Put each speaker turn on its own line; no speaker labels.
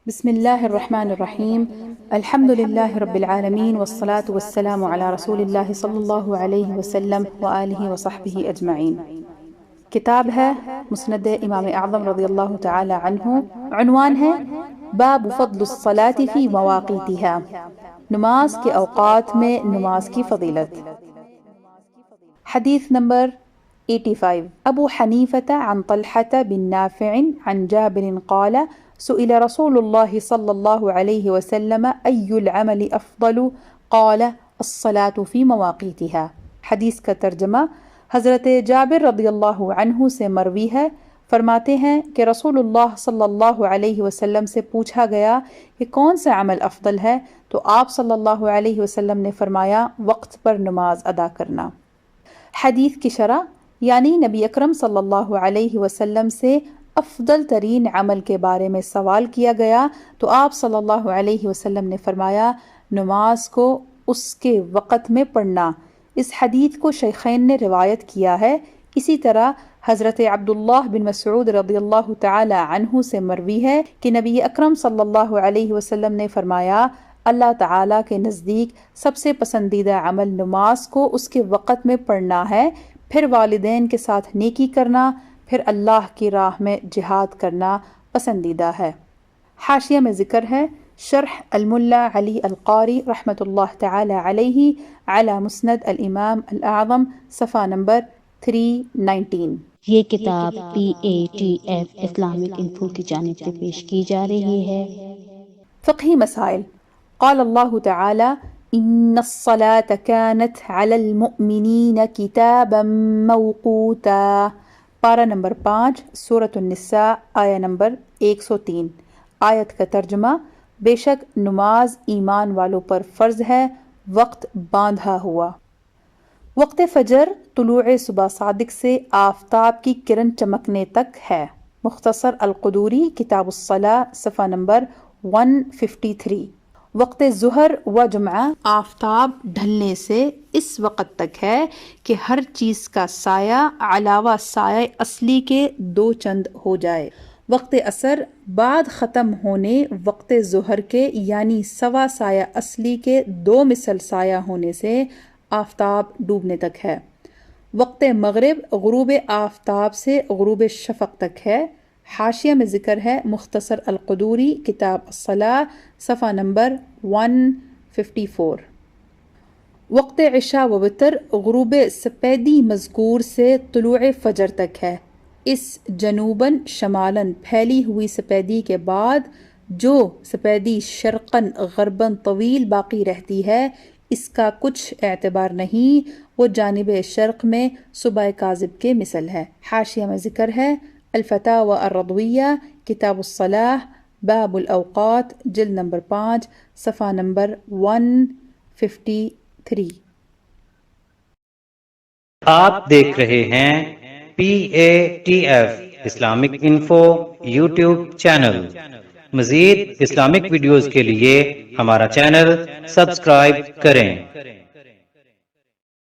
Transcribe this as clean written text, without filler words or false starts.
بسم الله الرحمن الرحيم. الحمد لله رب العالمين والصلاة والسلام على رسول الله صلی اللہ علیہ وسلم وآلہ وصحبہ اجمعین۔ کتاب ہے مسند امام اعظم رضی اللہ تعالی عنہ، عنوان ہے باب فضل الصلاة فی مواقیتها، نماز کے اوقات میں نماز کی فضیلت۔ حدیث نمبر 85، ابو حنیفة عن طلحة بن نافع عن جابر قال سئل رسول الله صلی اللہ علیہ وسلم ای العمل افضل قال الصلاة فی مواقیتها۔ حدیث کا ترجمہ حضرت جابر رضی اللہ عنہ سے مروی ہے، فرماتے ہیں کہ رسول اللہ صلی اللہ علیہ وسلم سے پوچھا گیا کہ کون سا عمل افضل ہے، تو آپ صلی اللہ علیہ وسلم نے فرمایا وقت پر نماز ادا کرنا۔ حدیث کی شرح، یعنی نبی اکرم صلی اللہ علیہ وسلم سے افضل ترین عمل کے بارے میں سوال کیا گیا تو آپ صلی اللہ علیہ وسلم نے فرمایا نماز کو اس کے وقت میں پڑھنا۔ اس حدیث کو شیخین نے روایت کیا ہے۔ اسی طرح حضرت عبداللہ بن مسعود رضی اللہ تعالی عنہ سے مروی ہے کہ نبی اکرم صلی اللہ علیہ وسلم نے فرمایا اللہ تعالیٰ کے نزدیک سب سے پسندیدہ عمل نماز کو اس کے وقت میں پڑھنا ہے، پھر والدین کے ساتھ نیکی کرنا، پھر اللہ کی راہ میں جہاد کرنا پسندیدہ ہے۔ حاشیہ میں ذکر ہے شرح الملا علی القاری رحمۃ اللہ تعالی علیہ علی مسند الامام الاعظم، صفحہ نمبر 319۔
یہ کتاب PATF اسلامک انفو کی جانب سے پیش کی جا رہی ہے۔
فقہی مسائل۔ قال اللہ تعالی ان الصلاة كانت على المؤمنین کتابا موقوتا، پارہ نمبر 5 سورۃ النساء، آیہ نمبر 103۔ آیت کا ترجمہ، بے شک نماز ایمان والوں پر فرض ہے، وقت باندھا ہوا۔ وقت فجر طلوع صبح صادق سے آفتاب کی کرن چمکنے تک ہے۔ مختصر القدوری کتاب الصلاة، صفحہ نمبر 153۔ وقت ظہر و جمعہ آفتاب ڈھلنے سے اس وقت تک ہے کہ ہر چیز کا سایہ علاوہ سایہ اصلی کے 2 چند ہو جائے۔ وقت عصر بعد ختم ہونے وقت ظہر کے یعنی سوا سایہ اصلی کے 2 مثل سایہ ہونے سے آفتاب ڈوبنے تک ہے۔ وقت مغرب غروب آفتاب سے غروب شفق تک ہے۔ حاشیہ میں ذکر ہے مختصر القدوری کتاب الصلاة، صفحہ نمبر 154۔ وقت عشاء و وتر غروب سپیدی مذکور سے طلوع فجر تک ہے۔ اس جنوباً شمالاً پھیلی ہوئی سپیدی کے بعد جو سپیدی شرقاً غرباً طویل باقی رہتی ہے اس کا کچھ اعتبار نہیں، وہ جانب شرق میں صبح کاذب کے مثل ہے۔ حاشیہ میں ذکر ہے الفتاوی الرضویہ کتاب الصلاة، باب الاوقات، جلد نمبر 5، صفحہ نمبر 153۔
آپ دیکھ رہے ہیں PATF Islamic info YouTube channel. مزید اسلامک ویڈیوز کے لیے ہمارا چینل سبسکرائب کریں۔